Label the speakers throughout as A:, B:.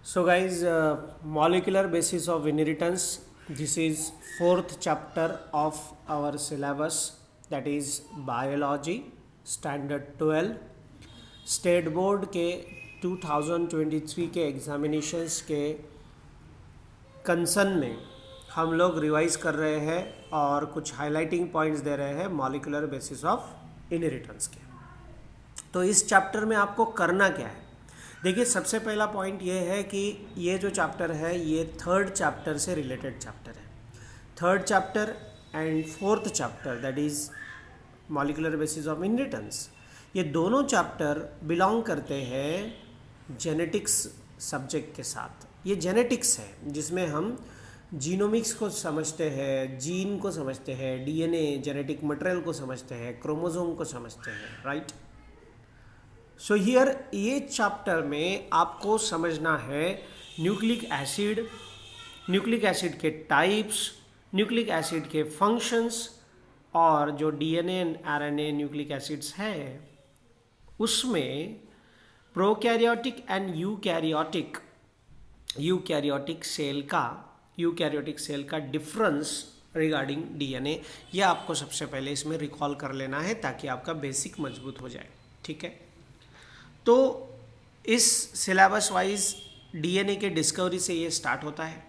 A: So guys, molecular basis of inheritance. This is fourth chapter of our syllabus, that is biology standard 12. State board के 2023 के examinations के concern में हम लोग revise कर रहे हैं और कुछ हाइलाइटिंग पॉइंट्स दे रहे हैं मॉलिकुलर बेसिस ऑफ इनहेरिटेंस के। तो इस चैप्टर में आपको करना क्या है, देखिए सबसे पहला पॉइंट ये है कि ये जो चैप्टर है ये थर्ड चैप्टर से रिलेटेड चैप्टर है। Third chapter and fourth chapter, that is molecular basis of inheritance, ये दोनों चैप्टर बिलोंग करते हैं जेनेटिक्स सब्जेक्ट के साथ। ये जेनेटिक्स है जिसमें हम जीनोमिक्स को समझते हैं, जीन को समझते हैं, डीएनए जेनेटिक मटेरियल को समझते हैं, क्रोमोसोम को समझते हैं, राइट। सो हियर ये चैप्टर में आपको समझना है न्यूक्लिक एसिड के टाइप्स, न्यूक्लिक एसिड के फंक्शंस, और जो DNA and RNA nucleic acids हैं उसमें प्रोकैरियोटिक एंड यूकैरियोटिक सेल का डिफरेंस रिगार्डिंग डीएनए, ये आपको सबसे पहले इसमें रिकॉल कर लेना है ताकि आपका बेसिक मजबूत हो जाए, ठीक है। तो इस सिलेबस वाइज डीएनए के डिस्कवरी से ये स्टार्ट होता है।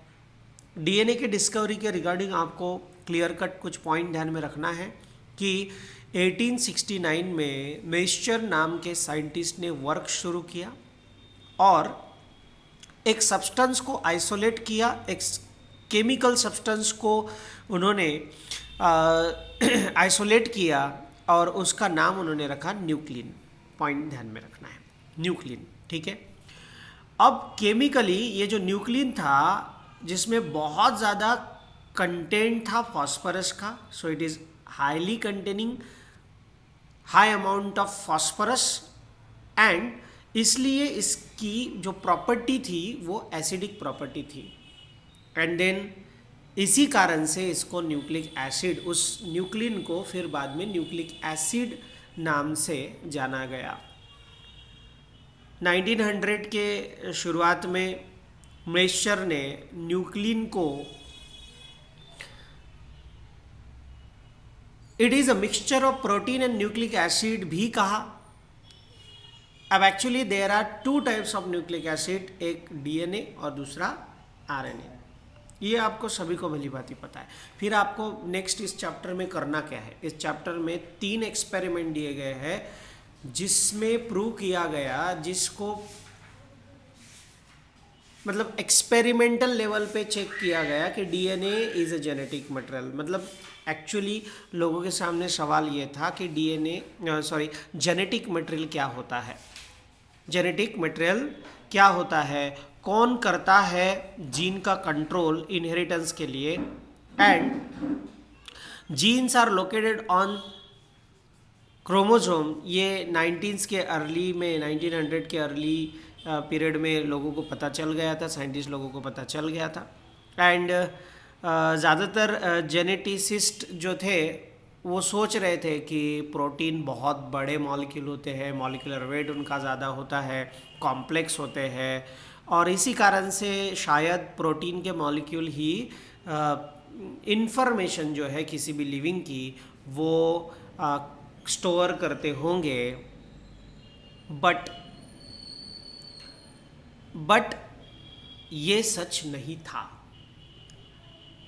A: डीएनए के डिस्कवरी के रिगार्डिंग आपको क्लियर कट कुछ पॉइंट ध्यान में रखना है कि 1869 में मेस्चर नाम के साइंटिस्ट ने वर्क शुरू किया और एक सब्सटेंस को आइसोलेट किया, एक केमिकल सब्सटेंस को उन्होंने आइसोलेट किया और उसका नाम उन्होंने रखा न्यूक्लिन। पॉइंट ध्यान में रखना है, न्यूक्लिन, ठीक है। अब केमिकली ये जो न्यूक्लिन था जिसमें बहुत ज़्यादा कंटेंट था फॉस्फोरस का, so it is highly containing high amount of phosphorus, and इसलिए इसकी जो प्रॉपर्टी थी वो एसिडिक प्रॉपर्टी थी, एंड देन इसी कारण से इसको न्यूक्लिक एसिड, उस न्यूक्लिन को फिर बाद में न्यूक्लिक एसिड नाम से जाना गया। 1900 के शुरुआत में मेस्चर ने न्यूक्लिन को it is a mixture of protein and nucleic acid भी कहा। अब actually there are two types of nucleic acid, एक डीएनए और दूसरा आरएनए। ये आपको सभी को भली भांति पता है। फिर आपको नेक्स्ट इस चैप्टर में करना क्या है, इस चैप्टर में 3 एक्सपेरिमेंट दिए गए हैं जिसमें प्रूव किया गया, जिसको मतलब एक्सपेरिमेंटल लेवल पे चेक किया गया कि DNA is a genetic material. मतलब एक्चुअली लोगों के सामने सवाल ये था कि जेनेटिक मटेरियल क्या होता है, जेनेटिक मटेरियल क्या होता है, कौन करता है जीन का कंट्रोल इनहेरिटेंस के लिए, and genes are located on chromosome. ये 1900 के अर्ली पीरियड में लोगों को पता चल गया था, साइंटिस्ट लोगों को पता चल गया था, एंड ज़्यादातर जेनेटिसिस्ट जो थे वो सोच रहे थे कि प्रोटीन बहुत बड़े मॉलिक्यूल होते हैं, मॉलिक्यूलर वेट उनका ज़्यादा होता है, कॉम्प्लेक्स होते हैं, और इसी कारण से शायद प्रोटीन के मॉलिक्यूल ही इंफॉर्मेशन जो है किसी भी लिविंग की वो स्टोर करते होंगे। बट ये सच नहीं था।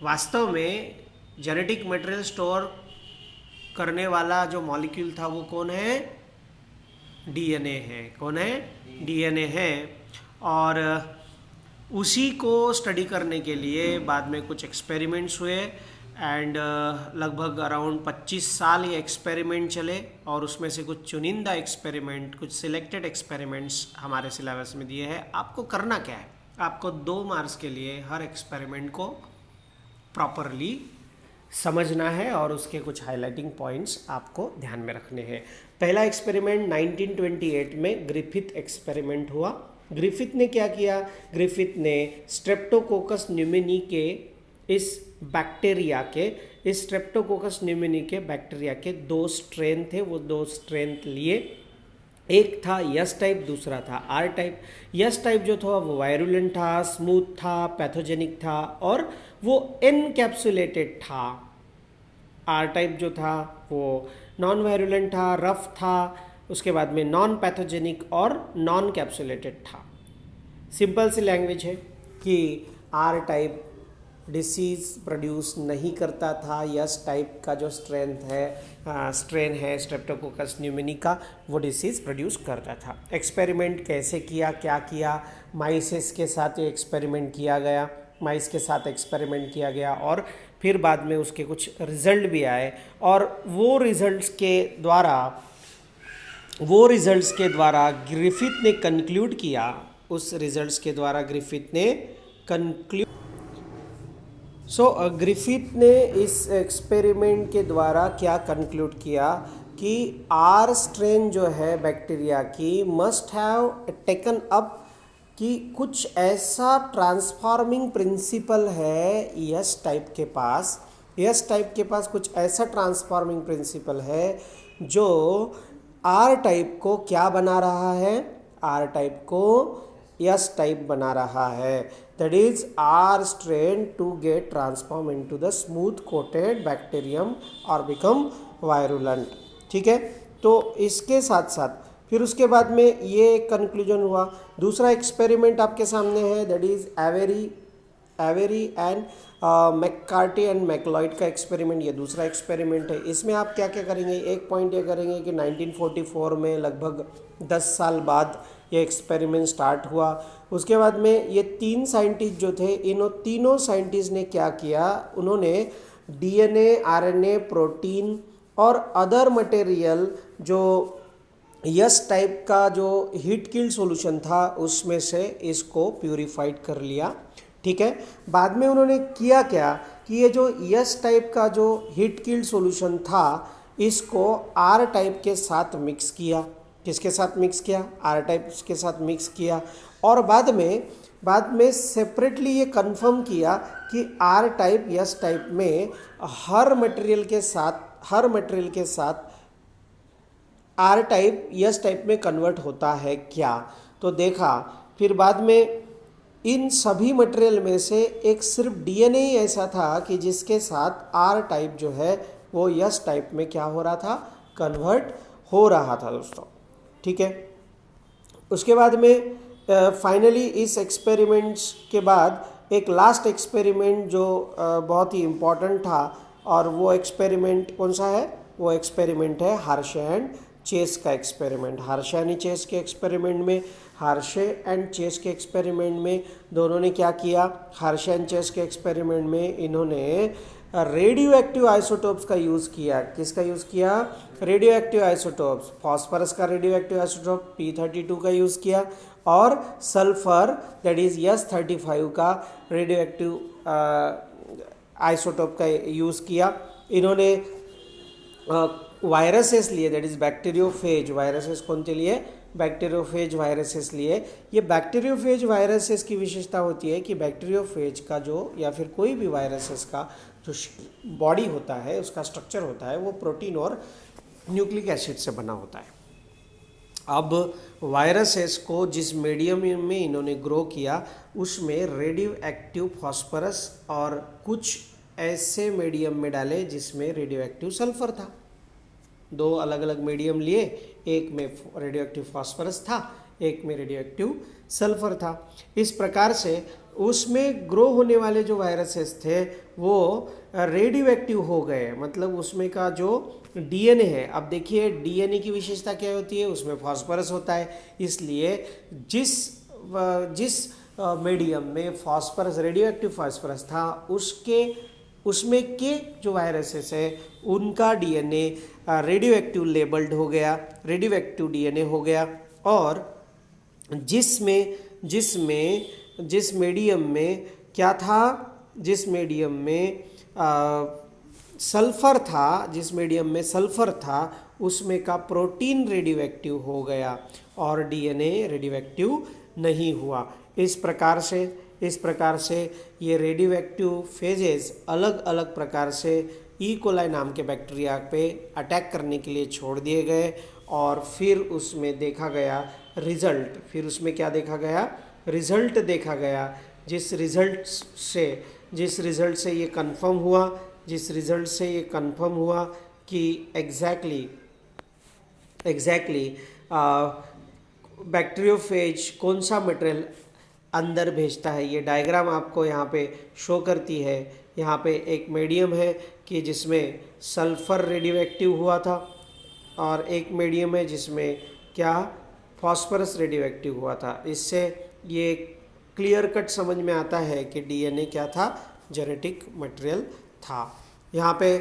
A: वास्तव में जेनेटिक मटेरियल स्टोर करने वाला जो मॉलिक्यूल था वो कौन है, डीएनए है। कौन है, डीएनए है। और उसी को स्टडी करने के लिए बाद में कुछ एक्सपेरिमेंट्स हुए, एंड लगभग अराउंड 25 साल ये एक्सपेरिमेंट चले, और उसमें से कुछ चुनिंदा एक्सपेरिमेंट, कुछ सिलेक्टेड एक्सपेरिमेंट्स हमारे सिलेबस में दिए हैं। आपको करना क्या है, आपको 2 मार्क्स के लिए हर एक्सपेरिमेंट को प्रॉपरली समझना है और उसके कुछ हाइलाइटिंग पॉइंट्स आपको ध्यान में रखने हैं। पहला एक्सपेरिमेंट 1928 में ग्रिफिथ एक्सपेरिमेंट हुआ। ग्रिफिथ ने क्या किया, ग्रिफिथ ने स्ट्रेप्टोकोकस न्यूमोनी के इस स्ट्रेप्टोकोकस न्यूमोनी के बैक्टीरिया के 2 स्ट्रेन थे, वो 2 स्ट्रेन लिए, एक था यस टाइप, दूसरा था आर टाइप। यस टाइप जो था वो वायरुलेंट था, स्मूथ था, पैथोजेनिक था और वो एनकैप्सुलेटेड था। आर टाइप जो था वो नॉन वायरुलेंट था, रफ था, उसके बाद में नॉन पैथोजेनिक और नॉन कैप्सुलेटेड था। सिंपल सी लैंग्वेज है कि आर टाइप डिसीज प्रोड्यूस नहीं करता था, यस टाइप का जो स्ट्रेन है स्ट्रेप्टोकोकस न्यूमोनी का, वो डिसीज प्रोड्यूस करता था। एक्सपेरिमेंट कैसे किया, क्या किया, माइसेस के साथ ये एक्सपेरिमेंट किया गया, माइस के साथ एक्सपेरिमेंट किया गया और फिर बाद में उसके कुछ रिजल्ट भी आए और वो रिजल्ट्स के द्वारा ग्रिफिथ ने कंक्लूड किया, उस रिजल्ट्स के द्वारा ग्रिफिथ ने ग्रिफिथ ने इस एक्सपेरिमेंट के द्वारा क्या कंक्लूड किया कि आर स्ट्रेन जो है बैक्टीरिया की मस्ट हैव टेकन अप कि कुछ ऐसा ट्रांसफॉर्मिंग प्रिंसिपल है यस टाइप के पास कुछ ऐसा ट्रांसफॉर्मिंग प्रिंसिपल है जो आर टाइप को क्या बना रहा है, आर टाइप को यस टाइप बना रहा है। That is R strain to get transform into the smooth coated bacterium और बिकम वायरुलेंट। ठीक है, तो इसके साथ साथ फिर उसके बाद में ये कंक्लूजन हुआ। दूसरा एक्सपेरिमेंट आपके सामने है, that is Avery and McCarty and MacLeod का एक्सपेरिमेंट। ये दूसरा एक्सपेरिमेंट है। इसमें आप क्या क्या करेंगे, एक पॉइंट ये करेंगे कि 1944 में लगभग 10 साल बाद ये एक्सपेरिमेंट स्टार्ट हुआ। उसके बाद में ये 3 साइंटिस्ट जो थे, इन तीनों साइंटिस्ट ने क्या किया, उन्होंने डीएनए, आरएनए, प्रोटीन और अदर मटेरियल जो यस टाइप का जो हीट किल्ड सॉल्यूशन था उसमें से इसको प्यूरिफाइड कर लिया। ठीक है, बाद में उन्होंने किया क्या कि ये जो यस टाइप का जो हीट किल्ड सॉल्यूशन था इसको आर टाइप के साथ मिक्स किया। किसके साथ मिक्स किया, आर टाइप के साथ मिक्स किया और बाद में सेपरेटली ये कंफर्म किया कि आर टाइप यस टाइप में हर मटेरियल के साथ आर टाइप यस टाइप में कन्वर्ट होता है क्या। तो देखा फिर बाद में इन सभी मटेरियल में से एक सिर्फ डीएनए ही ऐसा था कि जिसके साथ आर टाइप जो है वो यस टाइप में क्या हो रहा था, कन्वर्ट हो रहा था दोस्तों। ठीक है, उसके बाद में फाइनली इस एक्सपेरिमेंट्स के बाद एक लास्ट एक्सपेरिमेंट जो बहुत ही इम्पॉर्टेंट था और वो एक्सपेरिमेंट कौन सा है, वो एक्सपेरिमेंट है हार्शे एंड चेस का एक्सपेरिमेंट। हार्शे एंड चेस के एक्सपेरिमेंट में दोनों ने क्या किया, हार्शे एंड चेस के एक्सपेरिमेंट में इन्होंने रेडियो एक्टिव आइसोटोप्स का यूज़ किया। किसका यूज़ किया, रेडियो एक्टिव आइसोटोप्स। फॉस्फरस का रेडियो एक्टिव आइसोटोप P32 का यूज़ किया और सल्फर दैट इज S35 का रेडियो एक्टिव आइसोटोप का यूज़ किया। इन्होंने वायरसेस लिए, दैट इज बैक्टीरियोफेज वायरसेस। कौन से लिए, बैक्टीरियोफेज वायरसेस लिए। ये बैक्टीरियोफेज वायरसेस की विशेषता होती है कि बैक्टीरियोफेज का जो या फिर कोई भी वायरसेस का जो बॉडी होता है, उसका स्ट्रक्चर होता है, वो प्रोटीन और न्यूक्लिक एसिड से बना होता है। अब वायरसेस को जिस मीडियम में इन्होंने ग्रो किया उसमें रेडियो एक्टिव फॉस्फरस और कुछ ऐसे मीडियम में डाले जिसमें रेडियो एक्टिव सल्फर था। 2 अलग अलग मीडियम लिए, एक में रेडियो एक्टिव फॉस्फरस था, एक में रेडियो एक्टिव सल्फर था। इस प्रकार से उसमें ग्रो होने वाले जो वायरसेस थे वो रेडियो एक्टिव हो गए, मतलब उसमें का जो डीएनए है। अब देखिए डीएनए की विशेषता क्या होती है, उसमें फॉस्फरस होता है, इसलिए जिस मीडियम में फॉस्फरस रेडियो एक्टिव फॉस्फरस था उसमें के जो वायरसेस है उनका डीएनए रेडियो एक्टिव लेबल्ड हो गया, रेडियो एक्टिव डीएनए हो गया। और जिस मीडियम में क्या था, जिस मीडियम में सल्फर था उसमें का प्रोटीन रेडियो एक्टिव हो गया और डीएनए रेडियो एक्टिव नहीं हुआ। इस प्रकार से ये रेडियो एक्टिव फेजेस अलग अलग प्रकार से ई कोलाई नाम के बैक्टीरिया पे अटैक करने के लिए छोड़ दिए गए और फिर उसमें देखा गया रिजल्ट, फिर उसमें क्या देखा गया, रिजल्ट देखा गया, जिस रिजल्ट से ये कंफर्म हुआ कि एग्जैक्टली बैक्टीरियोफेज कौन सा मटेरियल अंदर भेजता है। ये डायग्राम आपको यहाँ पे शो करती है। यहाँ पे एक मीडियम है कि जिसमें सल्फर रेडियो एक्टिव हुआ था, और एक मीडियम है जिसमें क्या, फॉस्फोरस रेडियो एक्टिव हुआ था। इससे ये क्लियर कट समझ में आता है कि डीएनए क्या था, जेनेटिक मटेरियल था। यहाँ पे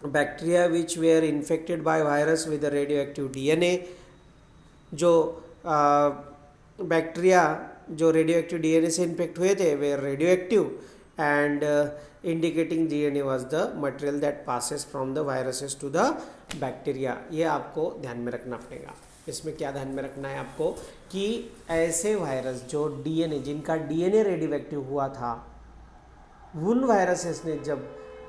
A: bacteria which were infected by virus with radioactive DNA, जो बैक्टीरिया जो रेडियो एक्टिव डीएनए से इन्फेक्ट हुए थे वे radioactive, and indicating DNA was the material that passes from the viruses to the bacteria. ये आपको ध्यान में रखना पड़ेगा। इसमें क्या ध्यान में रखना है आपको कि ऐसे वायरस जो डीएनए, जिनका डीएनए रेडियो एक्टिव हुआ था, उन वायरसेस ने जब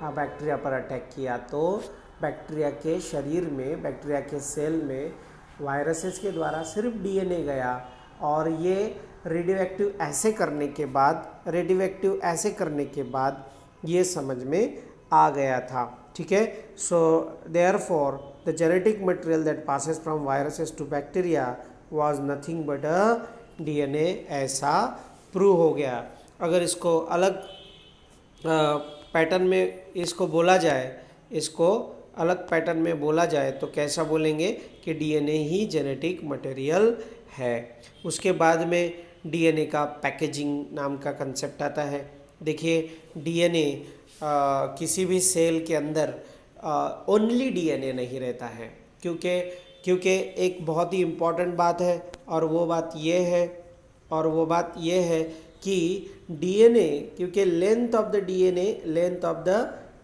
A: बैक्टीरिया पर अटैक किया तो बैक्टीरिया के शरीर में, बैक्टीरिया के सेल में वायरसेस के द्वारा सिर्फ डीएनए गया, और ये रेडियो एक्टिव ऐसे करने के बाद ये समझ में आ गया था। ठीक है, so therefore the genetic material that passes from viruses to bacteria was nothing but a DNA, ऐसा प्रूव हो गया। अगर इसको अलग पैटर्न में इसको अलग पैटर्न में बोला जाए तो कैसा बोलेंगे कि डीएनए ही जेनेटिक मटेरियल है। उसके बाद में डीएनए का पैकेजिंग नाम का कंसेप्ट आता है। देखिए, डीएनए किसी भी सेल के अंदर ओनली डीएनए नहीं रहता है, क्योंकि एक बहुत ही इम्पॉर्टेंट बात है, और वो बात ये है कि डीएनए, क्योंकि length of the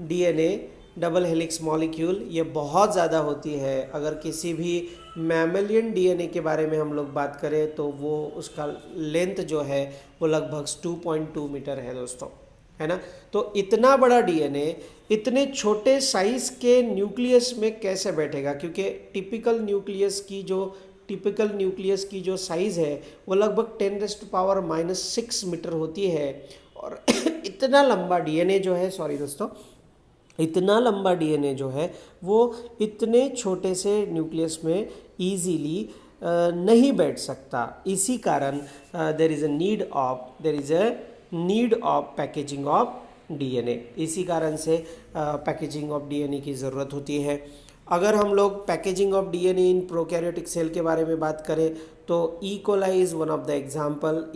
A: DNA double helix molecule ये बहुत ज़्यादा होती है। अगर किसी भी मैमेलियन डीएनए के बारे में हम लोग बात करें तो वो उसका लेंथ जो है वो लगभग 2.2 मीटर है दोस्तों, है ना। तो इतना बड़ा डीएनए इतने छोटे साइज के न्यूक्लियस में कैसे बैठेगा, क्योंकि टिपिकल न्यूक्लियस की जो साइज़ है वो लगभग 10⁻⁻⁶ मीटर होती है। और इतना लंबा डीएनए जो है वो इतने छोटे से न्यूक्लियस में ईजीली नहीं बैठ सकता। इसी कारण there is a need of packaging of DNA. इसी कारण से पैकेजिंग ऑफ डीएनए की ज़रूरत होती है। अगर हम लोग packaging of DNA in prokaryotic cell के बारे में बात करें तो E coli is one of the example.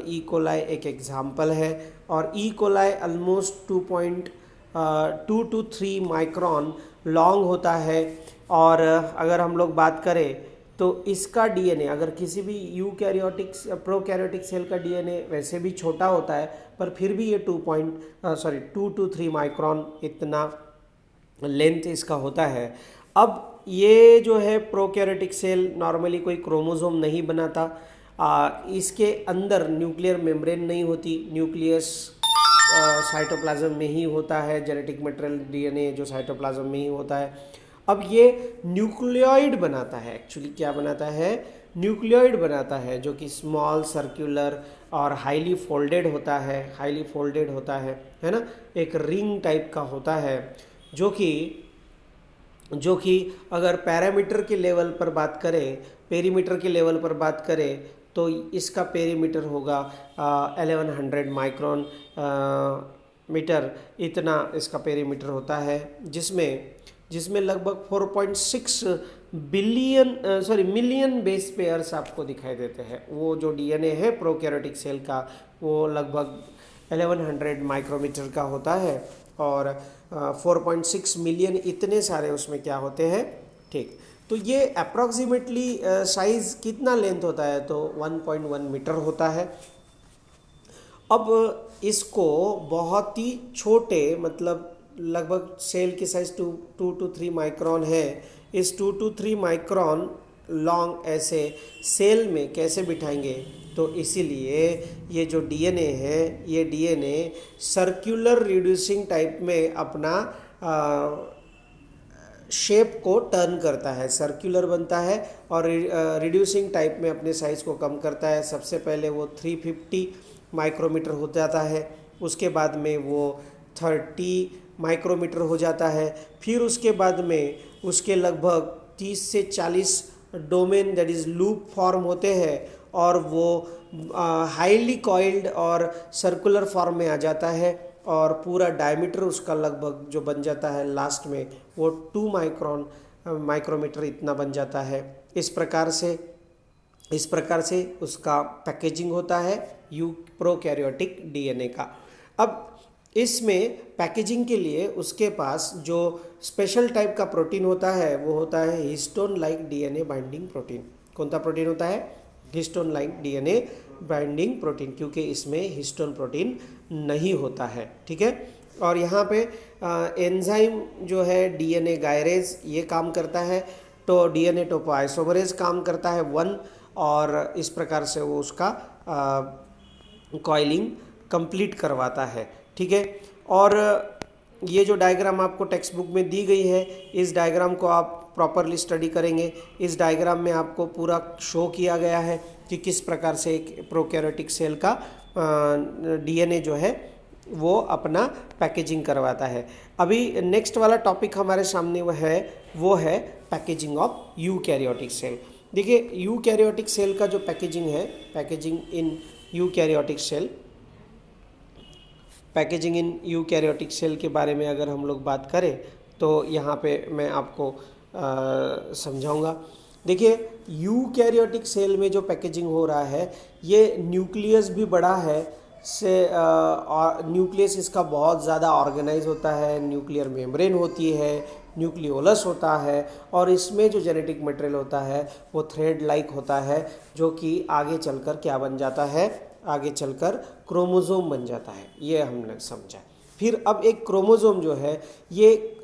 A: E coli एक एग्जाम्पल है, और E coli almost 2.2 to 3 micron long होता है। और अगर हम लोग बात करें तो इसका डीएनए, अगर किसी भी प्रोकैरियोटिक सेल का डीएनए वैसे भी छोटा होता है, पर फिर भी ये 2 to 3 माइक्रोन इतना लेंथ इसका होता है। अब ये जो है प्रोकैरियोटिक सेल नॉर्मली कोई क्रोमोसोम नहीं बनाता, इसके अंदर न्यूक्लियर मेम्ब्रेन नहीं होती, न्यूक्लियस साइटोप्लाज्म में ही होता है, जेनेटिक मटेरियल डीएनए जो साइटोप्लाज्म में ही होता है। अब ये न्यूक्लियोइड बनाता है, एक्चुअली क्या बनाता है, न्यूक्लियोइड बनाता है, जो कि स्मॉल सर्कुलर और हाईली फोल्डेड होता है ना, एक रिंग टाइप का होता है, जो कि अगर पेरीमीटर के लेवल पर बात करें तो इसका पेरीमीटर होगा 1100 माइक्रोन मीटर, इतना इसका पेरीमीटर होता है, जिसमें लगभग 4.6 मिलियन बेस पेयर्स आपको दिखाई देते हैं। वो जो डीएनए है प्रोकैरियोटिक सेल का वो लगभग 1100 माइक्रोमीटर का होता है, और 4.6 मिलियन इतने सारे उसमें क्या होते हैं। ठीक, तो ये अप्रॉक्सीमेटली साइज़ कितना लेंथ होता है, तो 1.1 मीटर होता है। अब इसको बहुत ही छोटे, मतलब लगभग सेल की साइज 2 to 3 माइक्रोन है, इस 2 to 3 माइक्रोन लॉन्ग ऐसे सेल में कैसे बिठाएंगे, तो इसीलिए ये जो डीएनए है, ये डीएनए सर्कुलर रिड्यूसिंग टाइप में अपना शेप को टर्न करता है, सर्कुलर बनता है और रिड्यूसिंग टाइप में अपने साइज़ को कम करता है। सबसे पहले वो 350 माइक्रोमीटर हो जाता है, उसके बाद में वो 30 माइक्रोमीटर हो जाता है, फिर उसके बाद में उसके लगभग 30 से 40 domain that is loop form होते हैं और वो हाईली कॉइल्ड और सर्कुलर फॉर्म में आ जाता है और पूरा डायमीटर उसका लगभग जो बन जाता है लास्ट में वो 2 माइक्रोमीटर इतना बन जाता है। इस प्रकार से उसका पैकेजिंग होता है प्रोकैरियोटिक डीएनए का। अब इसमें पैकेजिंग के लिए उसके पास जो स्पेशल टाइप का प्रोटीन होता है वो होता है histone like DNA binding protein. कौन सा प्रोटीन होता है? Histone like DNA binding protein, क्योंकि इसमें हिस्टोन प्रोटीन नहीं होता है। ठीक है, और यहाँ पे एंजाइम जो है डीएनए गायरेज ये काम करता है, तो डीएनए टोपोआइसोमरेज काम करता है 1, और इस प्रकार से वो उसका कॉइलिंग कंप्लीट करवाता है। ठीक है, और ये जो डायग्राम आपको टेक्स्ट बुक में दी गई है, इस डायग्राम को आप प्रॉपरली स्टडी करेंगे। इस डायग्राम में आपको पूरा शो किया गया है कि किस प्रकार से एक प्रोकैरियोटिक सेल का डीएनए जो है वो अपना पैकेजिंग करवाता है। अभी नेक्स्ट वाला टॉपिक हमारे सामने वो है पैकेजिंग ऑफ यूकैरियोटिक सेल। देखिए, यूकैरियोटिक सेल का जो पैकेजिंग है, पैकेजिंग इन यूकैरियोटिक सेल के बारे में अगर हम लोग बात करें तो यहाँ पे मैं आपको समझाऊंगा। देखिए, यूकैरियोटिक सेल में जो पैकेजिंग हो रहा है, ये न्यूक्लियस भी बड़ा है से न्यूक्लियस इसका बहुत ज़्यादा ऑर्गेनाइज होता है, न्यूक्लियर मेम्ब्रेन होती है, न्यूक्लियोलस होता है, और इसमें जो जेनेटिक मटेरियल होता है वो थ्रेड लाइक होता है, जो कि आगे चलकर क्या बन जाता है? आगे चलकर क्रोमोसोम बन जाता है। ये हमने समझा। फिर अब एक क्रोमोसोम जो है ये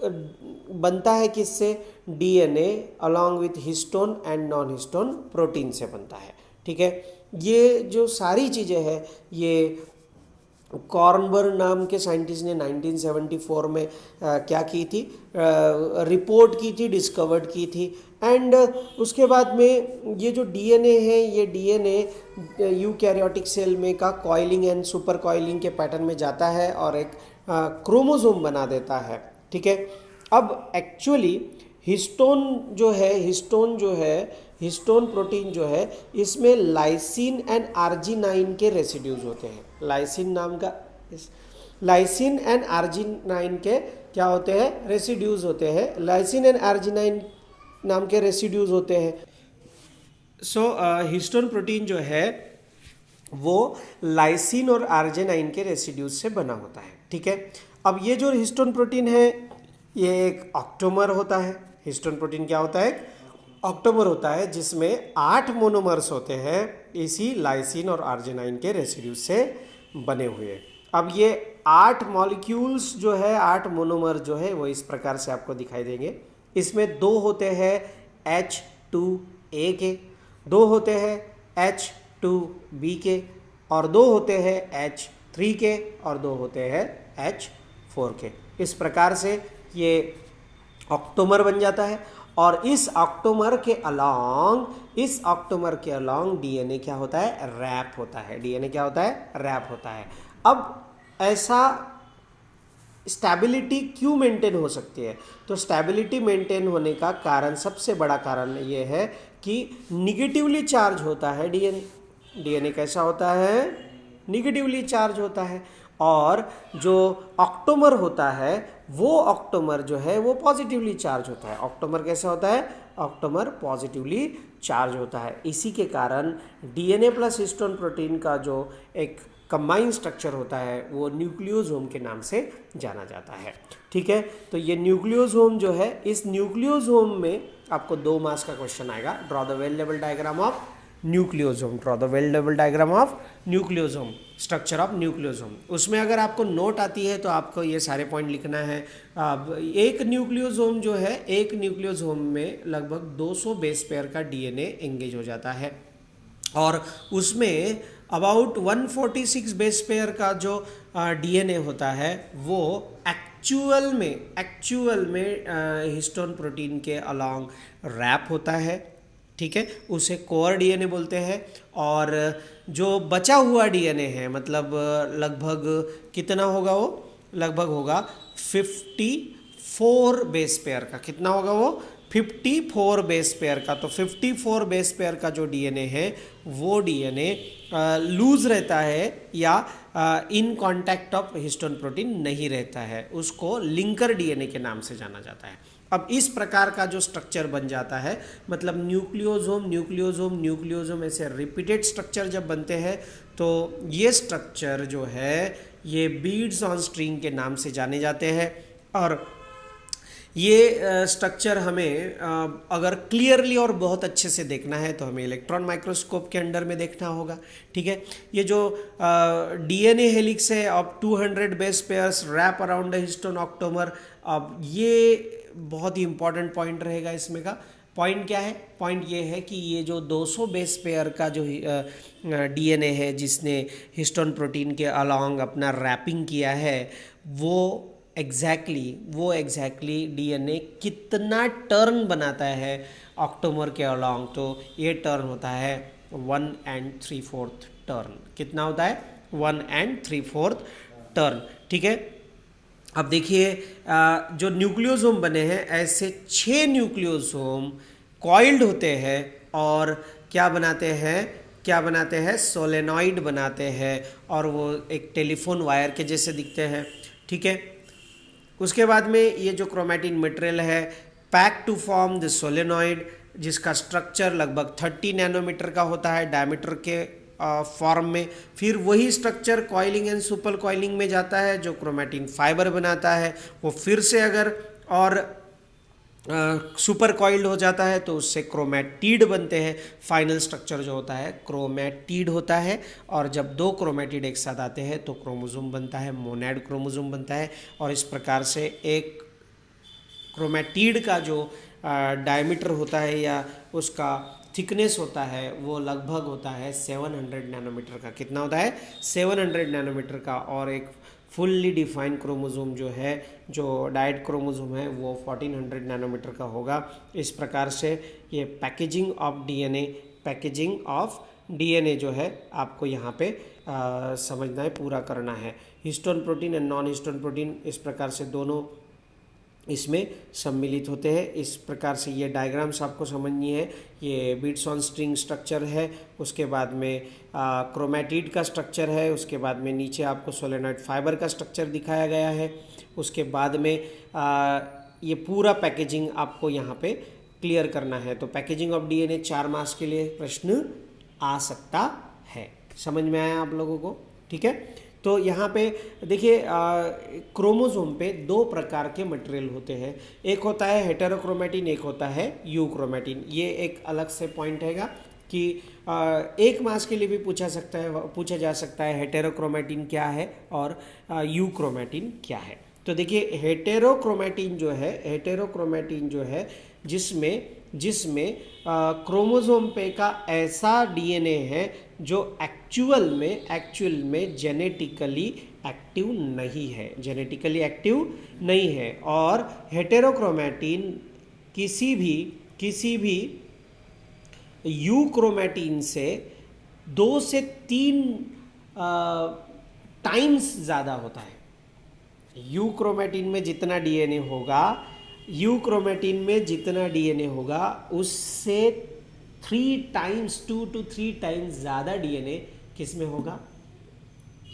A: बनता है किससे? DNA along with histone and non histone protein से बनता है। ठीक है, ये जो सारी चीज़ें हैं ये कॉर्नबर्ग नाम के साइंटिस्ट ने 1974 में क्या की थी? रिपोर्ट की थी, डिस्कवर्ड की थी। एंड उसके बाद में ये जो डीएनए है, ये डीएनए यूकैरियोटिक सेल में का कॉइलिंग एंड सुपर कॉइलिंग के पैटर्न में जाता है और एक क्रोमोसोम बना देता है। ठीक है, अब एक्चुअली हिस्टोन प्रोटीन जो है इसमें लाइसिन एंड आर्जिनाइन के रेसिड्यूज होते हैं। लाइसिन एंड आर्जिनाइन के क्या होते हैं? रेसिड्यूज होते हैं। लाइसिन एंड आर्जिनाइन नाम के रेसिड्यूज होते हैं। हिस्टोन प्रोटीन जो है वो लाइसिन और आर्जिनाइन के रेसिड्यूज से बना होता है। ठीक है, अब ये जो हिस्टोन प्रोटीन है ये एक ऑक्टोमर होता है। हिस्टोन प्रोटीन क्या होता है? ऑक्टोमर होता है, जिसमें 8 मोनोमर्स होते हैं इसी लाइसिन और आर्जिनाइन के रेसिड्यूज से बने हुए। अब ये 8 मॉलिक्यूल्स जो है, 8 मोनोमर जो है वो इस प्रकार से आपको दिखाई देंगे। इसमें 2 होते हैं H2A के, 2 होते हैं H2B के, और 2 होते हैं H3 के, और 2 होते हैं H4 के। इस प्रकार से ये ऑक्टोमर बन जाता है। और इस ऑक्टोमर के अलोंग डीएनए क्या होता है? रैप होता है। डीएनए क्या होता है? रैप होता है। अब ऐसा स्टेबिलिटी क्यों मेंटेन हो सकती है? तो स्टेबिलिटी मेंटेन होने का कारण, सबसे बड़ा कारण ये है कि निगेटिवली चार्ज होता है डीएनए। डीएनए कैसा होता है? निगेटिवली चार्ज होता है। और जो ऑक्टोमर होता है वो ऑक्टोमर जो है वो पॉजिटिवली चार्ज होता है। ऑक्टोमर कैसा होता है? ऑक्टोमर पॉजिटिवली चार्ज होता है। इसी के कारण डीएनए प्लस हिस्टोन प्रोटीन का जो एक कंबाइंड स्ट्रक्चर होता है वो न्यूक्लियोसोम के नाम से जाना जाता है। ठीक है, तो ये न्यूक्लियोसोम जो है, इस न्यूक्लियोसोम में आपको 2 मार्क्स का क्वेश्चन आएगा। Draw the well level diagram of nucleosome. Draw the well level diagram of nucleosome, structure of nucleosome. उसमें अगर आपको नोट आती है तो आपको ये सारे पॉइंट लिखना है। एक न्यूक्लियोसोम जो है, एक न्यूक्लियोसोम में लगभग 200 बेस पेयर का डीएनए एंगेज हो जाता है, और उसमें अबाउट 146 बेस पेयर का जो डीएनए होता है वो एक्चुअल में हिस्टोन प्रोटीन के अलोंग रैप होता है, ठीक है, उसे कोर डीएनए बोलते हैं। और जो बचा हुआ डीएनए है, मतलब लगभग कितना होगा वो, लगभग होगा 54 बेस पेयर का। कितना होगा वो, 54 बेस पेयर का। तो 54 बेस पेयर का जो डीएनए है वो डीएनए लूज रहता है या in contact of histone protein नहीं रहता है, उसको लिंकर डीएनए के नाम से जाना जाता है। अब इस प्रकार का जो स्ट्रक्चर बन जाता है, मतलब न्यूक्लियोसोम ऐसे रिपीटेड स्ट्रक्चर जब बनते हैं, तो ये स्ट्रक्चर जो है ये बीड्स ऑन स्ट्रिंग के नाम से जाने जाते हैं। और ये स्ट्रक्चर हमें अगर क्लियरली और बहुत अच्छे से देखना है तो हमें इलेक्ट्रॉन माइक्रोस्कोप के अंडर में देखना होगा, ठीक है। ये जो डीएनए हेलिक्स है अब 200 base pairs wrap around the histone octamer, अब ये बहुत ही इंपॉर्टेंट पॉइंट रहेगा इसमें का। पॉइंट क्या है, पॉइंट ये है कि ये जो 200 बेस पेयर का जो डीएनए है जिसने हिस्टोन प्रोटीन के अलोंग अपना रैपिंग किया है, वो एग्जैक्टली डीएनए कितना टर्न बनाता है ऑक्टोमर के अलोंग, तो ये टर्न होता है 1 3/4 टर्न। कितना होता है, 1 3/4 टर्न, ठीक है। अब देखिए जो न्यूक्लियोसोम बने हैं, ऐसे 6 न्यूक्लियोसोम कॉइल्ड होते हैं और क्या बनाते हैं, सोलेनॉइड बनाते हैं, और वो एक टेलीफोन वायर के जैसे दिखते हैं, ठीक है। उसके बाद में ये जो क्रोमैटिन मटेरियल है pack to form the solenoid, जिसका स्ट्रक्चर लगभग 30 नैनोमीटर का होता है डायमीटर के फॉर्म में। फिर वही structure coiling and super coiling में जाता है जो क्रोमैटिन फाइबर बनाता है। वो फिर से अगर और सुपर कॉइल्ड हो जाता है तो उससे क्रोमैटिड बनते हैं। फाइनल स्ट्रक्चर जो होता है क्रोमैटिड होता है, और जब 2 क्रोमैटिड एक साथ आते हैं तो क्रोमोसोम बनता है, मोनैड क्रोमोसोम बनता है। और इस प्रकार से एक क्रोमैटिड का जो डायमीटर होता है या उसका थिकनेस होता है वो लगभग होता है 700 नैनोमीटर का। कितना होता है, 700 नैनोमीटर का। और एक फुल्ली डिफाइंड क्रोमोसोम जो है, जो डायट क्रोमोसोम है, वो 1400 नैनोमीटर का होगा। इस प्रकार से ये पैकेजिंग ऑफ डीएनए जो है आपको यहाँ पे समझना है, पूरा करना है। Histone protein and non histone protein इस प्रकार से दोनों इसमें सम्मिलित होते हैं। इस प्रकार से ये डायग्राम्स आपको समझनी है। ये बीट्स ऑन स्ट्रिंग स्ट्रक्चर है, उसके बाद में क्रोमैटिड का स्ट्रक्चर है, उसके बाद में नीचे आपको सोलेनॉइड फाइबर का स्ट्रक्चर दिखाया गया है। उसके बाद में ये पूरा पैकेजिंग आपको यहाँ पे क्लियर करना है। तो पैकेजिंग ऑफ डीएनए 4 मार्क्स के लिए प्रश्न आ सकता है। समझ में आया आप लोगों को, ठीक है। तो यहाँ पे देखिए क्रोमोसोम पे 2 प्रकार के मटेरियल होते हैं, एक होता है हेटेरोक्रोमैटिन, एक होता है यूक्रोमैटिन। ये एक अलग से पॉइंट हैगा कि 1 मार्क्स के लिए भी पूछा जा सकता है हेटेरोक्रोमैटिन क्या है और यूक्रोमैटिन क्या है। तो देखिए हेटेरोक्रोमैटिन जो है जिसमें क्रोमोसोम पे का ऐसा डीएनए है जो एक्चुअल में जेनेटिकली एक्टिव नहीं है, और हेटेरोक्रोमैटिन किसी भी यूक्रोमैटिन से 2 से 3 टाइम्स ज़्यादा होता है। यूक्रोमैटिन में जितना डीएनए होगा उससे 2 to 3 टाइम्स ज़्यादा डीएनए किस में होगा,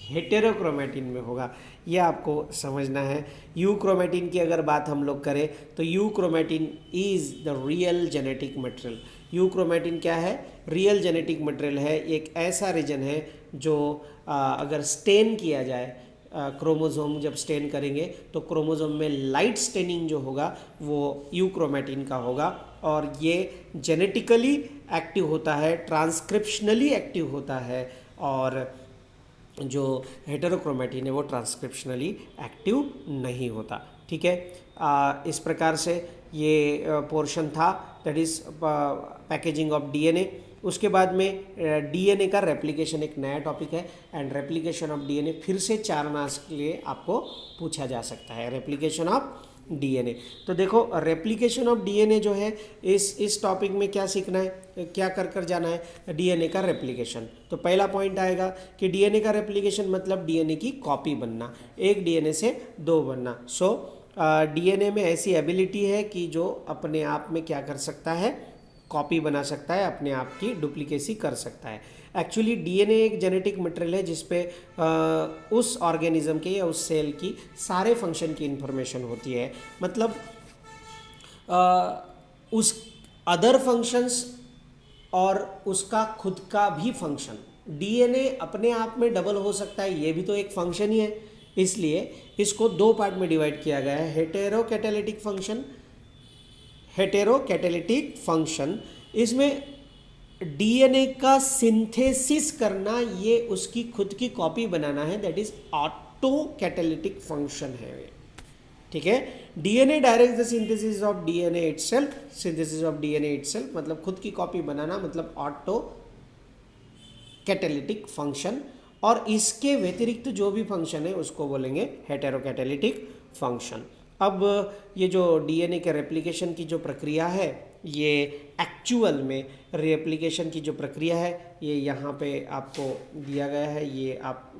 A: हेटेरोक्रोमैटिन में होगा। ये आपको समझना है। यूक्रोमैटिन की अगर बात हम लोग करें तो euchromatin is the real genetic material. Euchromatin क्या है, रियल जेनेटिक मटेरियल है। एक ऐसा रीजन है जो अगर स्टेन किया जाए, क्रोमोसोम जब स्टेन करेंगे तो क्रोमोसोम में लाइट स्टेनिंग जो होगा वो यूक्रोमैटिन का होगा, और ये जेनेटिकली एक्टिव होता है, ट्रांसक्रिप्शनली एक्टिव होता है, और जो हेटेरोक्रोमैटिन है वो ट्रांसक्रिप्शनली एक्टिव नहीं होता, ठीक है। इस प्रकार से ये पोर्शन था, that is packaging of DNA. उसके बाद में डीएनए का रेप्लिकेशन एक नया टॉपिक है, एंड रेप्लिकेशन ऑफ डीएनए फिर से 4 मार्क्स के लिए आपको पूछा जा सकता है, रेप्लिकेशन ऑफ डीएनए। तो देखो रेप्लिकेशन ऑफ डीएनए जो है इस टॉपिक में क्या सीखना है, क्या कर जाना है, डीएनए का रेप्लिकेशन। तो पहला पॉइंट आएगा कि डीएनए का रेप्लिकेशन मतलब डीएनए की कॉपी बनना, एक डीएनए से 2 बनना। सो डीएनए में ऐसी एबिलिटी है कि जो अपने आप में क्या कर सकता है, कॉपी बना सकता है, अपने आप की डुप्लीकेसी कर सकता है। एक्चुअली डीएनए एक जेनेटिक मटेरियल है जिसपे उस ऑर्गेनिज्म के या उस सेल की सारे फंक्शन की इंफॉर्मेशन होती है, मतलब उस अदर फंक्शंस और उसका खुद का भी फंक्शन। डीएनए अपने आप में डबल हो सकता है, ये भी तो एक फंक्शन ही है, इसलिए इसको 2 पार्ट में डिवाइड किया गया है, हेटेरोकैटालिटिक फंक्शन, हेटेरोकैटालिटिक फंक्शन। इसमें डीएनए का सिंथेसिस करना, ये उसकी खुद की कॉपी बनाना है, दैट इज ऑटोकैटालिटिक फंक्शन है, ठीक है। DNA direct the synthesis of DNA itself, synthesis of DNA itself मतलब खुद की कॉपी बनाना, मतलब ऑटोकैटालिटिक फंक्शन। और इसके व्यतिरिक्त जो भी फंक्शन है उसको बोलेंगे हेटेरोकैटालिटिक फंक्शन। अब ये जो डीएनए के रेप्लिकेशन की जो प्रक्रिया है, ये एक्चुअल में रेप्लिकेशन की जो प्रक्रिया है ये यहाँ पे आपको दिया गया है, ये आप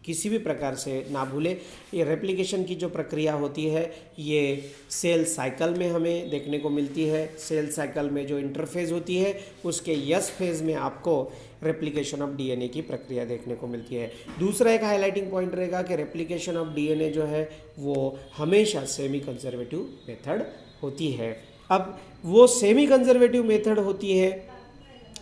A: किसी भी प्रकार से ना भूलें। ये रेप्लिकेशन की जो प्रक्रिया होती है ये सेल साइकिल में हमें देखने को मिलती है। सेल साइकिल में जो इंटरफेज होती है उसके यस फेज में आपको रेप्लिकेशन ऑफ डीएनए की प्रक्रिया देखने को मिलती है। दूसरा एक हाईलाइटिंग पॉइंट रहेगा कि रेप्लिकेशन ऑफ डीएनए जो है वो हमेशा सेमी कंजर्वेटिव मेथड होती है। अब वो सेमी कंजर्वेटिव मेथड होती है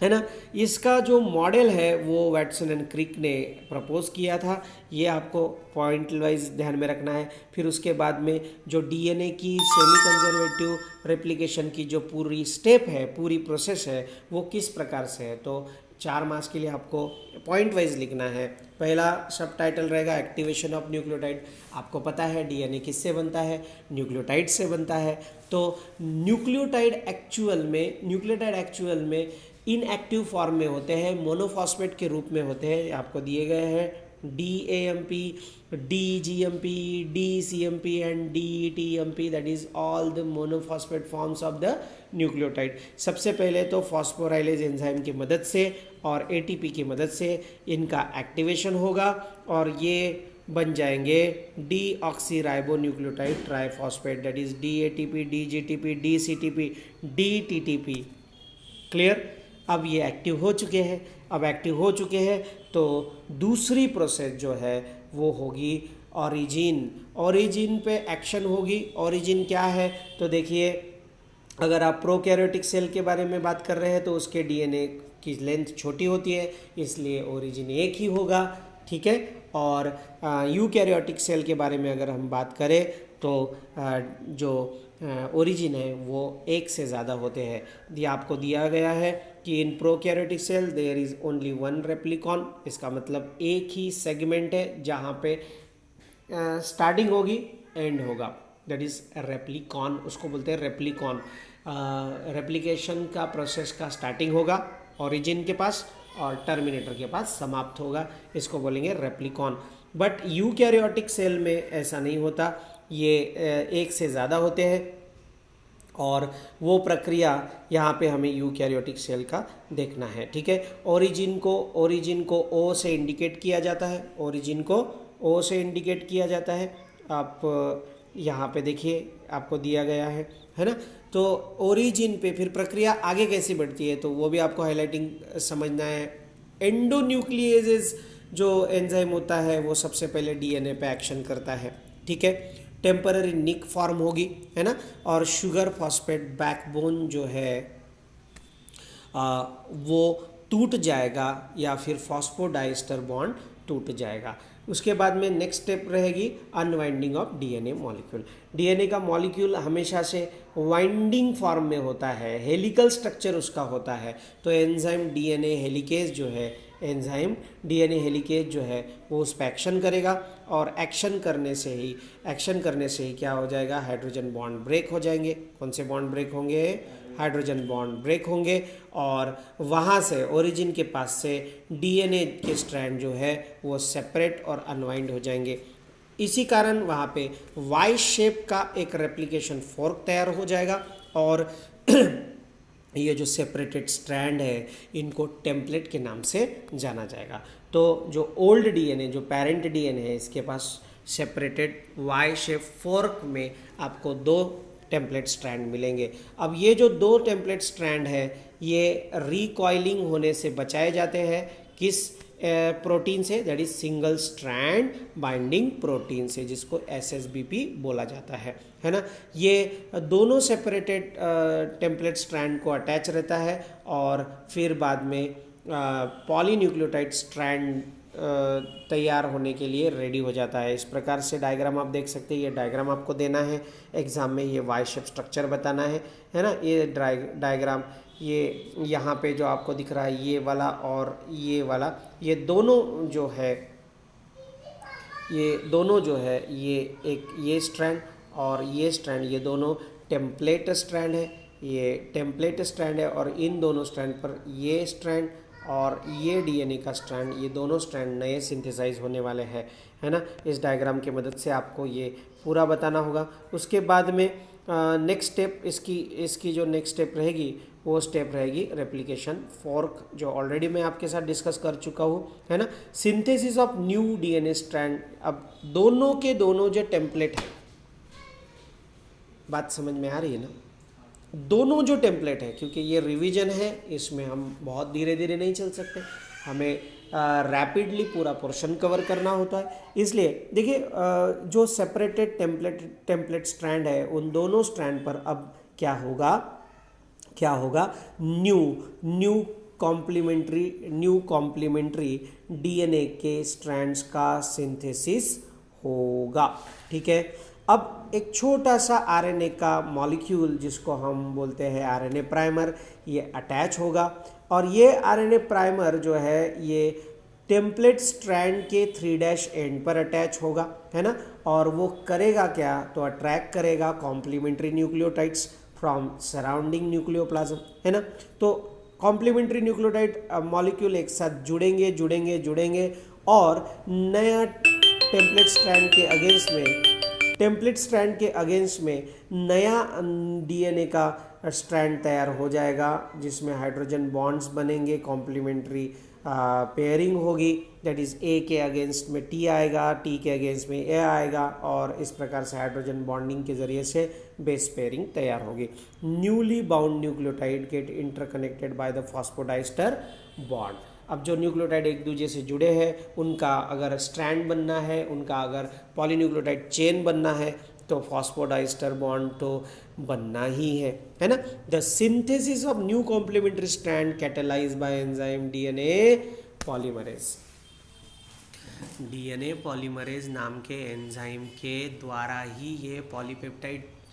A: ना, इसका जो मॉडल है वो वैटसन एंड क्रिक ने प्रपोज किया था, ये आपको पॉइंट वाइज ध्यान में रखना है। फिर उसके बाद में जो डीएनए की सेमी कंजर्वेटिव रेप्लिकेशन की जो पूरी स्टेप है, पूरी प्रोसेस है, वो किस प्रकार से है, तो 4 मार्क्स के लिए आपको पॉइंट वाइज लिखना है। पहला सब टाइटल रहेगा एक्टिवेशन ऑफ न्यूक्लियोटाइड। आपको पता है डीएनए किससे बनता है, न्यूक्लियोटाइड से बनता है। तो न्यूक्लियोटाइड एक्चुअल में इनएक्टिव फॉर्म में होते हैं, मोनोफॉस्फेट के रूप में होते हैं। आपको दिए गए हैं DAMP, DGMP, DCMP and DTMP, that is all the monophosphate forms of the nucleotide. सबसे पहले तो फॉस्फोराइलेज एंजाइम की मदद से और ATP की मदद से इनका एक्टिवेशन होगा और ये बन जाएंगे deoxyribonucleotide triphosphate, that is DATP, DGTP, DCTP, DTTP। Clear? अब ये एक्टिव हो चुके हैं तो दूसरी प्रोसेस जो है वो होगी ओरिजिन पे एक्शन होगी। ओरिजिन क्या है, तो देखिए अगर आप प्रोकैरियोटिक सेल के बारे में बात कर रहे हैं तो उसके डीएनए की लेंथ छोटी होती है, इसलिए ओरिजिन एक ही होगा, ठीक है। और यूकैरियोटिक सेल के बारे में अगर हम बात करें तो जो ओरिजिन है वो एक से ज़्यादा होते हैं। ये आपको दिया गया है कि in prokaryotic cell there is only 1 replicon. इसका मतलब एक ही सेगमेंट है जहाँ पे स्टार्टिंग होगी एंड होगा, दैट इज़ रेप्लिकॉन, उसको बोलते हैं रेप्लिकॉन। रेप्लिकेशन का प्रोसेस का स्टार्टिंग होगा ओरिजिन के पास और टर्मिनेटर के पास समाप्त होगा, इसको बोलेंगे रेप्लिकॉन। बट यूकैरियोटिक सेल में ऐसा नहीं होता, ये एक से ज़्यादा होते हैं और वो प्रक्रिया यहाँ पे हमें यूकैरियोटिक सेल का देखना है, ठीक है। ओरिजिन को O से इंडिकेट किया जाता है, ओरिजिन को O से इंडिकेट किया जाता है। आप यहाँ पे देखिए आपको दिया गया है ना। तो ओरिजिन पे फिर प्रक्रिया आगे कैसी बढ़ती है तो वो भी आपको हाईलाइटिंग समझना है। एंडोन्यूक्लिएजेस जो एंजाइम होता है वो सबसे पहले डीएनए पे एक्शन करता है, ठीक है। टेम्पररी निक फॉर्म होगी, है ना, और शुगर फॉस्फेट बैकबोन जो है वो टूट जाएगा या फिर फॉस्फोडाइस्टर बॉन्ड टूट जाएगा। उसके बाद में नेक्स्ट स्टेप रहेगी unwinding of DNA molecule. DNA का मॉलिक्यूल हमेशा से वाइंडिंग फॉर्म में होता है, हेलिकल स्ट्रक्चर उसका होता है। तो एंजाइम डीएनए हेलिकेज जो है वो उस पर एक्शन करेगा और एक्शन करने से ही क्या हो जाएगा, हाइड्रोजन बॉन्ड ब्रेक हो जाएंगे। कौन से बॉन्ड ब्रेक होंगे? हाइड्रोजन बॉन्ड ब्रेक होंगे और वहाँ से ओरिजिन के पास से डीएनए के स्ट्रैंड जो है वो सेपरेट और अनवाइंड हो जाएंगे। इसी कारण वहाँ पे वाई शेप का एक रेप्लिकेशन फोर्क तैयार हो जाएगा और ये जो सेपरेटेड स्ट्रैंड है इनको टेम्पलेट के नाम से जाना जाएगा। तो जो ओल्ड डीएनए, जो पेरेंट डीएनए है, इसके पास सेपरेटेड वाई शेप फोर्क में आपको 2 टेम्पलेट स्ट्रैंड मिलेंगे। अब ये जो 2 टेम्पलेट स्ट्रैंड है ये रिकॉइलिंग होने से बचाए जाते हैं किस प्रोटीन से, that is single strand binding protein से, जिसको SSBP बोला जाता है ना। ये दोनों सेपरेटेड टेम्पलेट स्ट्रैंड को अटैच रहता है और फिर बाद में पॉलीन्यूक्लियोटाइड स्ट्रैंड तैयार होने के लिए रेडी हो जाता है। इस प्रकार से डायग्राम आप देख सकते हैं। ये डायग्राम आपको देना है एग्जाम में, ये वाई शेप स्ट्रक्चर बताना है ना। ये डायग्राम ये यहाँ पे जो आपको दिख रहा है ये वाला और ये वाला, ये दोनों जो है ये एक ये स्ट्रैंड और ये स्ट्रैंड, ये दोनों टेम्पलेट स्ट्रैंड है। ये टेम्पलेट स्ट्रैंड है और इन दोनों स्ट्रैंड पर ये स्ट्रैंड और ये डीएनए का स्ट्रैंड, ये दोनों स्ट्रैंड नए सिंथेसाइज होने वाले हैं, है ना। इस डायग्राम की मदद से आपको ये पूरा बताना होगा। उसके बाद में नेक्स्ट स्टेप, इसकी जो नेक्स्ट स्टेप रहेगी वो स्टेप रहेगी रेप्लिकेशन फोर्क, जो ऑलरेडी मैं आपके साथ डिस्कस कर चुका हूँ, है ना। Synthesis of new DNA strand. अब दोनों के दोनों जो टेम्पलेट है, बात समझ में आ रही है ना। दोनों जो टेम्पलेट है, क्योंकि ये रिवीजन है, इसमें हम बहुत धीरे धीरे नहीं चल सकते, हमें रैपिडली पूरा पोर्शन कवर करना होता है। इसलिए देखिए जो सेपरेटेड टेम्पलेट स्ट्रैंड है उन दोनों स्ट्रैंड पर अब क्या होगा न्यू कॉम्प्लीमेंट्री डीएनए के स्ट्रैंड्स का सिंथेसिस होगा। ठीक है। अब एक छोटा सा आरएनए का मॉलिक्यूल जिसको हम बोलते हैं आरएनए प्राइमर, ये अटैच होगा और ये आरएनए प्राइमर जो है ये टेम्पलेट स्ट्रैंड के 3' एंड पर अटैच होगा, है ना। और वो करेगा क्या, तो अट्रैक्ट करेगा complementary nucleotides from surrounding nucleoplasm, है ना। तो कॉम्प्लीमेंट्री न्यूक्लियोटाइड मॉलिक्यूल एक साथ जुड़ेंगे और नया टेम्पलेट स्ट्रैंड के अगेंस्ट में नया डीएनए का स्ट्रैंड तैयार हो जाएगा जिसमें हाइड्रोजन बॉन्ड्स बनेंगे, कॉम्प्लीमेंट्री पेयरिंग होगी, दैट इज ए के अगेंस्ट में टी आएगा, टी के अगेंस्ट में ए आएगा और इस प्रकार से हाइड्रोजन बॉन्डिंग के जरिए से बेस पेयरिंग तैयार होगी। Newly bound nucleotide get interconnected by the phosphodiester bond. अब जो न्यूक्लियोटाइड एक दूसरे से जुड़े हैं उनका अगर स्ट्रैंड बनना है, उनका अगर पॉलीन्यूक्लियोटाइड चेन बनना है तो फॉस्फोडाइस्टर बॉन्ड तो बनना ही है ना। The synthesis of new complementary strand catalyse by enzyme DNA polymerase नाम के एंजाइम के द्वारा ही ये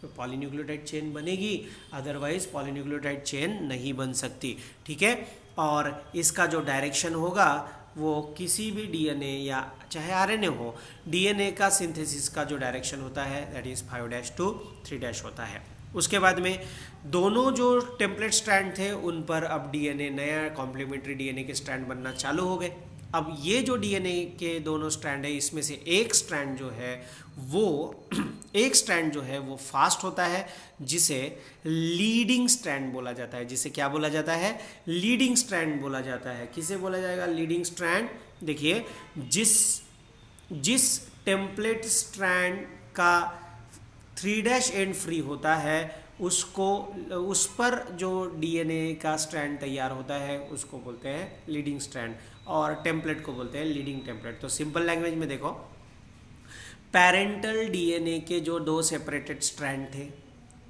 A: पॉलीन्यूक्लियोटाइड चेन बनेगी, अदरवाइज पॉलीन्यूक्लियोटाइड चेन नहीं बन सकती। ठीक है। और इसका जो डायरेक्शन होगा वो किसी भी डीएनए या चाहे आरएनए हो, डीएनए का सिंथेसिस का जो डायरेक्शन होता है दैट इज 5' to 3' होता है। उसके बाद में दोनों जो टेम्पलेट स्ट्रैंड थे उन पर अब डीएनए, नया कॉम्प्लीमेंट्री डीएनए के स्ट्रैंड बनना चालू हो गए। अब ये जो डीएनए के दोनों स्ट्रैंड है इसमें से एक स्ट्रैंड जो है वो फास्ट होता है, जिसे लीडिंग स्ट्रैंड बोला जाता है। जिसे क्या बोला जाता है, लीडिंग स्ट्रैंड बोला जाता है। किसे बोला जाएगा, लीडिंग स्ट्रैंड। देखिए जिस टेम्पलेट स्ट्रैंड का 3' एंड फ्री होता है उस पर जो डीएनए का स्ट्रैंड तैयार होता है उसको बोलते हैं लीडिंग स्ट्रैंड और टेम्पलेट को बोलते हैं लीडिंग टेम्पलेट। तो सिंपल लैंग्वेज में देखो, पेरेंटल डीएनए के जो 2 सेपरेटेड स्ट्रैंड थे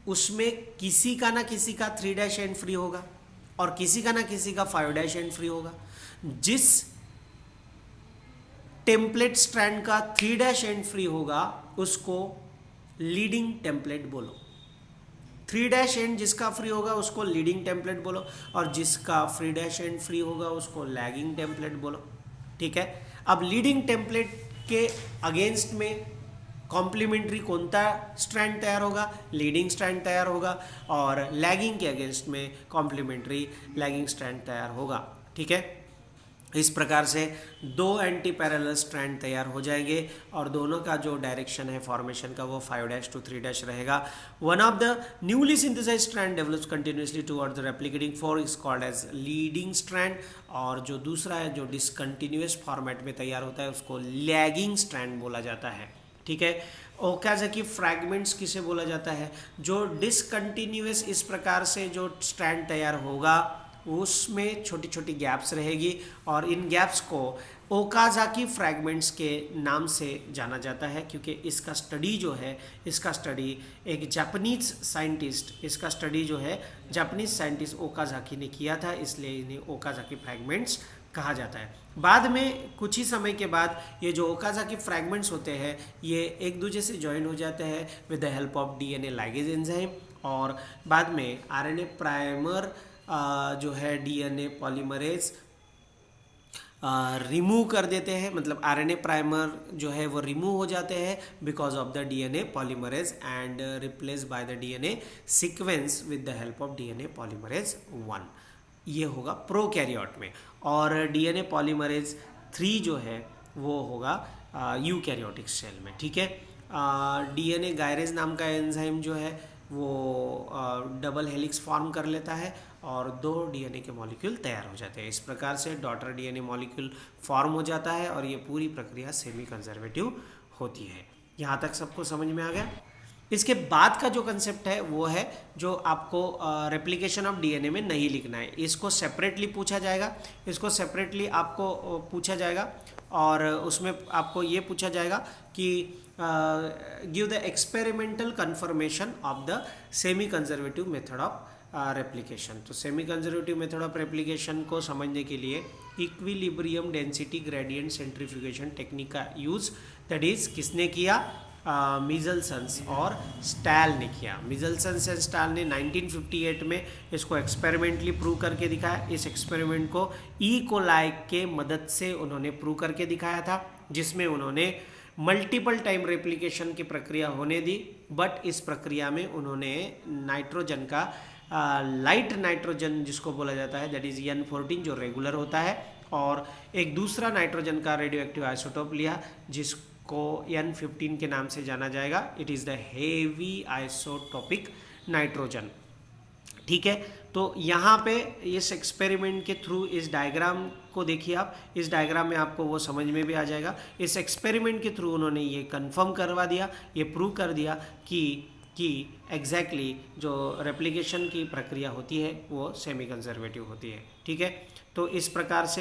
A: उसमें किसी का ना किसी का 3' एंड फ्री होगा और किसी का ना किसी का 5' एंड फ्री होगा। जिस टेम्पलेट स्ट्रैंड का 3' एंड फ्री होगा उसको लीडिंग टेम्पलेट बोलो, 3' एंड जिसका फ्री होगा उसको लीडिंग टेम्पलेट बोलो और जिसका 3' एंड फ्री होगा उसको लैगिंग टेम्पलेट बोलो। ठीक है। अब लीडिंग टेम्पलेट के अगेंस्ट में कॉम्प्लीमेंट्री कोणता स्ट्रैंड तैयार होगा, लीडिंग स्ट्रैंड तैयार होगा, और लैगिंग के अगेंस्ट में कॉम्प्लीमेंट्री लैगिंग स्ट्रैंड तैयार होगा। ठीक है, इस प्रकार से दो एंटी पैरेलल स्ट्रैंड तैयार हो जाएंगे और दोनों का जो डायरेक्शन है फॉर्मेशन का वो 5' to 3' रहेगा। One of the newly synthesise strand develops continuously towards the replicating fork is called as leading strand, और जो दूसरा है जो डिसकंटिन्यूअस फॉर्मेट में तैयार होता है उसको लैगिंग स्ट्रैंड बोला जाता है। ठीक है, ओकाज़की फ्रैगमेंट्स किसे बोला जाता है, जो डिसकंटिन्यूअस इस प्रकार से जो स्ट्रैंड तैयार होगा उसमें छोटी छोटी गैप्स रहेगी और इन गैप्स को ओकाज़की फ्रैगमेंट्स के नाम से जाना जाता है, क्योंकि इसका स्टडी जो है, इसका स्टडी एक जापानीज साइंटिस्ट ओकाज़की ने किया था, इसलिए इन्हें ओकाज़की फ्रैगमेंट्स कहा जाता है। बाद में कुछ ही समय के बाद ये जो ओकाज़की फ्रैगमेंट्स होते हैं ये एक दूसरे से ज्वाइन हो जाते हैं with the help of DNA ligase enzyme, और बाद में आरएनए प्राइमर जो है डीएनए पॉलीमरेज रिमूव कर देते हैं, मतलब आरएनए प्राइमर जो है वो रिमूव हो जाते हैं because of the DNA polymerase and replace by the DNA sequence with the help of DNA polymerase 1। ये होगा प्रोकैरियोट में, और डीएनए पॉलीमरेज 3 जो है वो होगा यूकैरियोटिक सेल में। ठीक है, डीएनए गायरेज नाम का एंजाइम जो है वो डबल हेलिक्स फॉर्म कर लेता है और 2 डीएनए के मॉलिक्यूल तैयार हो जाते हैं। इस प्रकार से डॉटर डीएनए मॉलिक्यूल फॉर्म हो जाता है और ये पूरी प्रक्रिया सेमी कंजर्वेटिव होती है। यहाँ तक सबको समझ में आ गया। इसके बाद का जो कंसेप्ट है वो है जो आपको रेप्लिकेशन ऑफ डीएनए में नहीं लिखना है, इसको सेपरेटली पूछा जाएगा, इसको सेपरेटली आपको पूछा जाएगा और उसमें आपको ये पूछा जाएगा कि give the experimental confirmation of the semi conservative method of replication. तो semi conservative method of replication को समझने के लिए equilibrium density gradient centrifugation technique का यूज़ दैट इज़ किसने किया, मिज़लसन्स और स्टैल ने किया। मिज़लसन्स एंड स्टैल ने 1958 में इसको एक्सपेरिमेंटली प्रूव करके दिखाया। इस एक्सपेरिमेंट को ई कोलाई के मदद से उन्होंने प्रूव करके दिखाया था, जिसमें उन्होंने मल्टीपल टाइम रेप्लिकेशन की प्रक्रिया होने दी, बट इस प्रक्रिया में उन्होंने नाइट्रोजन का लाइट नाइट्रोजन जिसको बोला जाता है दैट इज़ N14 जो रेगुलर होता है, और एक दूसरा नाइट्रोजन का रेडियो एक्टिव आइसोटोप लिया जिसको N15 के नाम से जाना जाएगा। It is the heavy isotopic nitrogen. ठीक है, तो यहाँ पे इस एक्सपेरिमेंट के थ्रू इस डायग्राम को देखिए आप, इस डायग्राम में आपको वो समझ में भी आ जाएगा। इस एक्सपेरिमेंट के थ्रू उन्होंने ये कंफर्म करवा दिया, ये प्रूव कर दिया कि एग्जैक्टली जो रेप्लिकेशन की प्रक्रिया होती है वो सेमी कंजर्वेटिव होती है। ठीक है, तो इस प्रकार से